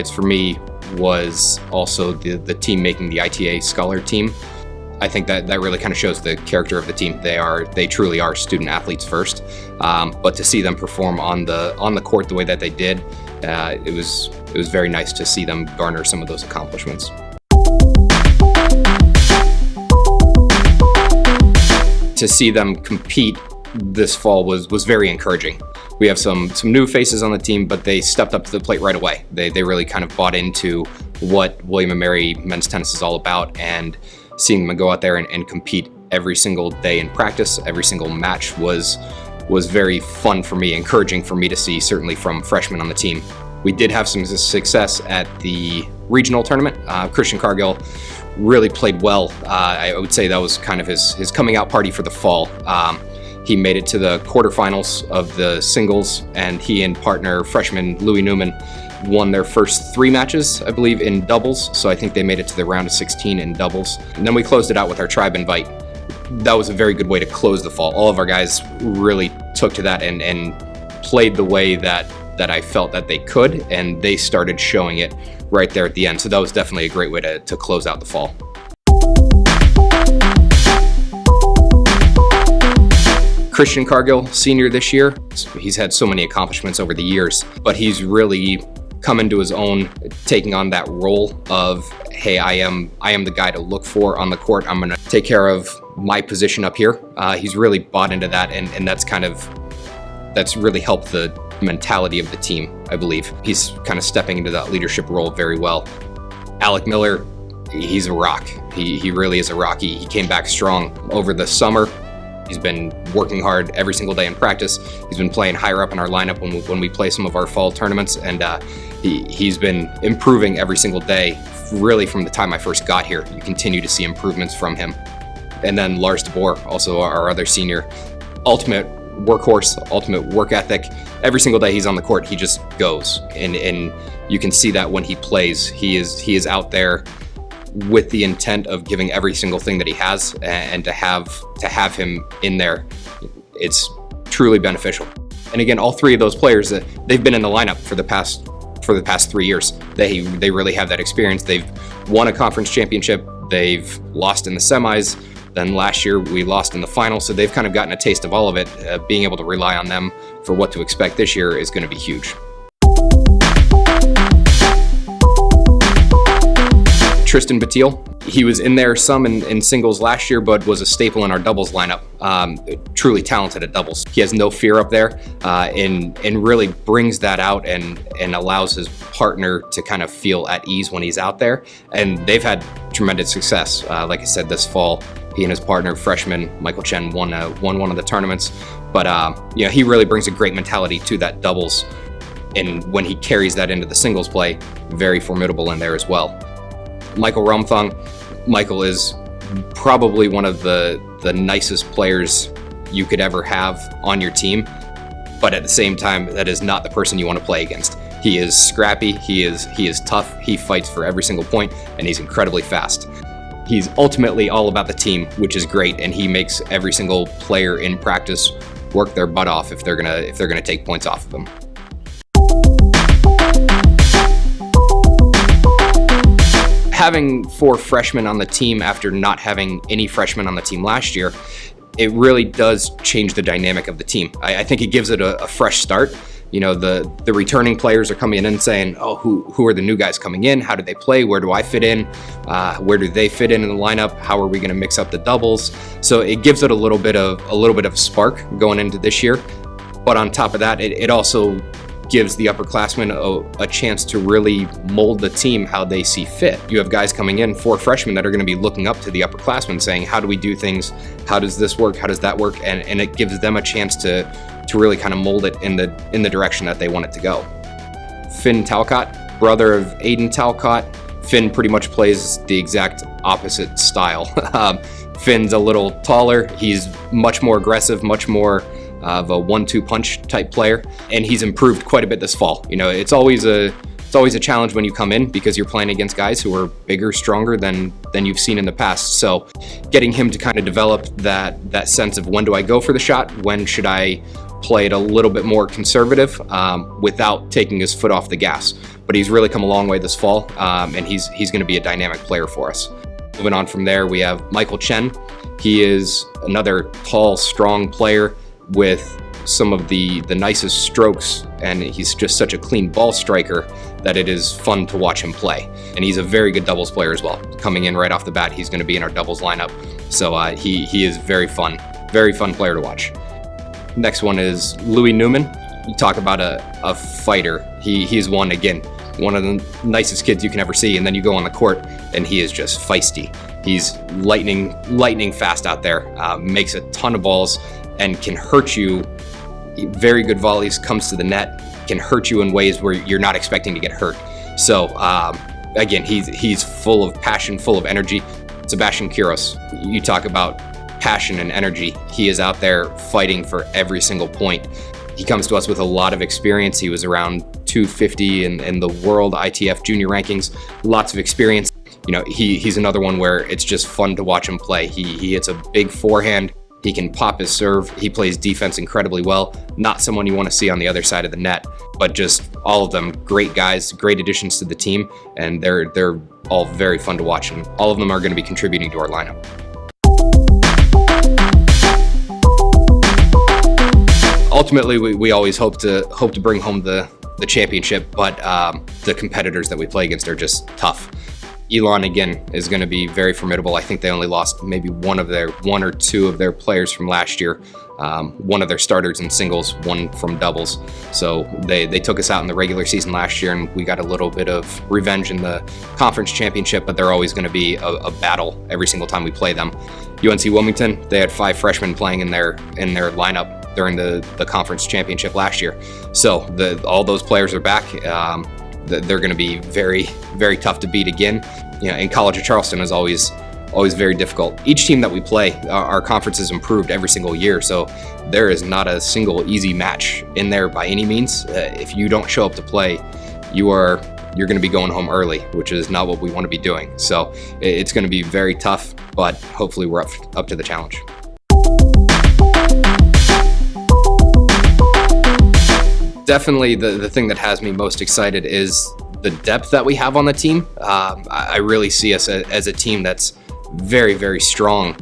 highlights for me was also the team making the ITA Scholar team. I think that really kind of shows the character of the team. They truly are student athletes first, but to see them perform on the court the way that they did, it was very nice to see them garner some of those accomplishments. To see them compete this fall was very encouraging. We have some new faces on the team, but they stepped up to the plate right away. They really kind of bought into what William & Mary men's tennis is all about, and seeing them go out there and compete every single day in practice, every single match was very fun for me, encouraging for me to see, certainly from freshmen on the team. We did have some success at the regional tournament. Christian Cargill really played well. I would say that was kind of his coming out party for the fall. He made it to the quarterfinals of the singles, and he and partner freshman Louis Newman won their first 3 matches, I believe, in doubles. So I think they made it to the round of 16 in doubles. And then we closed it out with our tribe invite. That was a very good way to close the fall. All of our guys really took to that and played the way that I felt that they could, and they started showing it right there at the end. So that was definitely a great way to close out the fall. Christian Cargill, senior this year. He's had so many accomplishments over the years, but he's really come into his own, taking on that role of, hey, I am the guy to look for on the court. I'm gonna take care of my position up here. He's really bought into that, and that's really helped the mentality of the team, I believe. He's kind of stepping into that leadership role very well. ALEC Miller, he's a rock. He really is a rock. He came back strong over the summer. He's been working hard every single day in practice. He's been playing higher up in our lineup when we play some of our fall tournaments, and he's been improving every single day, really from the time I first got here. You continue to see improvements from him. And then LARS BOER, also our other senior, ultimate workhorse, ultimate work ethic. Every single day he's on the court, he just goes, and you can see that when he plays. He is out there with the intent of giving every single thing that he has, and to have him in there, it's truly beneficial. And again, all 3 of those players, they've been in the lineup for the past 3 years. They really have that experience. They've won a conference championship. They've lost in the semis. Then last year we lost in the final. So they've kind of gotten a taste of all of it. Being able to rely on them for what to expect this year is going to be huge. Tristan Batil, he was in there some in singles last year, but was a staple in our doubles lineup. Truly talented at doubles. He has no fear up there, and really brings that out and allows his partner to kind of feel at ease when he's out there. And they've had tremendous success. Like I said, this fall, he and his partner, freshman Michael Chen, won one of the tournaments. But he really brings a great mentality to that doubles, and when he carries that into the singles play, very formidable in there as well. Michael Rumthong. Michael is probably one of the nicest players you could ever have on your team, but at the same time, that is not the person you want to play against. He is scrappy, he is tough, he fights for every single point, and he's incredibly fast. He's ultimately all about the team, which is great, and he makes every single player in practice work their butt off if they're gonna take points off of him. Having 4 freshmen on the team after not having any freshmen on the team last year, it really does change the dynamic of the team. I think it gives it a fresh start. You know, the returning players are coming in and saying, oh, who are the new guys coming in? How do they play? Where do I fit in? Where do they fit in the lineup? How are we going to mix up the doubles? So it gives it a little bit of spark going into this year. But on top of that, it also gives the upperclassmen a chance to really mold the team how they see fit. You have guys coming in, 4 freshmen, that are going to be looking up to the upperclassmen saying, how do we do things? How does this work? How does that work? And it gives them a chance to really kind of mold it in the direction that they want it to go. Finn Talcott, brother of Aiden Talcott. Finn pretty much plays the exact opposite style. Finn's a little taller. He's much more aggressive, much more of a 1-2 punch type player, and he's improved quite a bit this fall. You know, it's always a challenge when you come in because you're playing against guys who are bigger, stronger than you've seen in the past. So getting him to kind of develop that sense of, when do I go for the shot? When should I play it a little bit more conservative without taking his foot off the gas? but he's really come a long way this fall, and he's going to be a dynamic player for us. Moving on from there, we have Michael Chen. He is another tall, strong player with some of the nicest strokes, and he's just such a clean ball striker that it is fun to watch him play. And he's a very good doubles player as well. Coming in right off the bat, he's going to be in our doubles lineup. So he is very fun player to watch. Next one is NEWMAN. You talk about a fighter. He's one of the nicest kids you can ever see, and then you go on the court and he is just feisty. He's lightning fast out there, makes a ton of balls and can hurt you. Very good volleys, comes to the net, can hurt you in ways where you're not expecting to get hurt. So again, he's full of passion, full of energy. Sebastian Quiros, you talk about passion and energy. He is out there fighting for every single point. He comes to us with a lot of experience. He was around 250 in the world ITF junior rankings, lots of experience. You know, he's another one where it's just fun to watch him play. He hits a big forehand. He can pop his serve. He plays defense incredibly well. Not someone you want to see on the other side of the net, but just all of them great guys, great additions to the team, and they're all very fun to watch, and all of them are going to be contributing to our lineup. Ultimately, we always hope to bring home the championship, but the competitors that we play against are just tough. Elon, again, is going to be very formidable. I think they only lost maybe one or two of their players from last year. One of their starters in singles, one from doubles. So they took us out in the regular season last year, and we got a little bit of revenge in the conference championship, but they're always going to be a battle every single time we play them. UNC Wilmington, they had 5 freshmen playing in their lineup during the conference championship last year. So all those players are back. They're going to be very, very tough to beat again. You know, and College of Charleston is always very difficult. Each team that we play, our conference has improved every single year, so there is not a single easy match in there by any means. If you don't show up to play, you're going to be going home early, which is not what we want to be doing. So it's going to be very tough, but hopefully we're up to the challenge. Definitely the thing that has me most excited is the depth that we have on the team. I really see us as a team that's very, very strong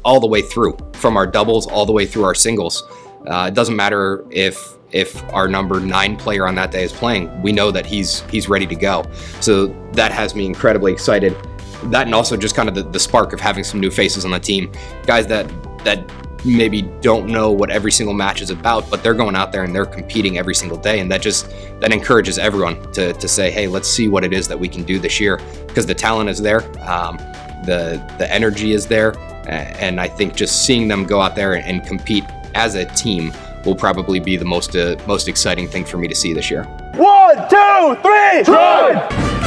all the way through, from our doubles all the way through our singles. It doesn't matter if our number 9 player on that day is playing. We know that he's ready to go. So that has me incredibly excited. That, and also just kind of the spark of having some new faces on the team, guys that maybe don't know what every single match is about, but they're going out there and they're competing every single day, and that encourages everyone to say, hey, let's see what it is that we can do this year, because the talent is there, the energy is there, and I think just seeing them go out there and compete as a team will probably be the most exciting thing for me to see this year. 1, 2, 3, run!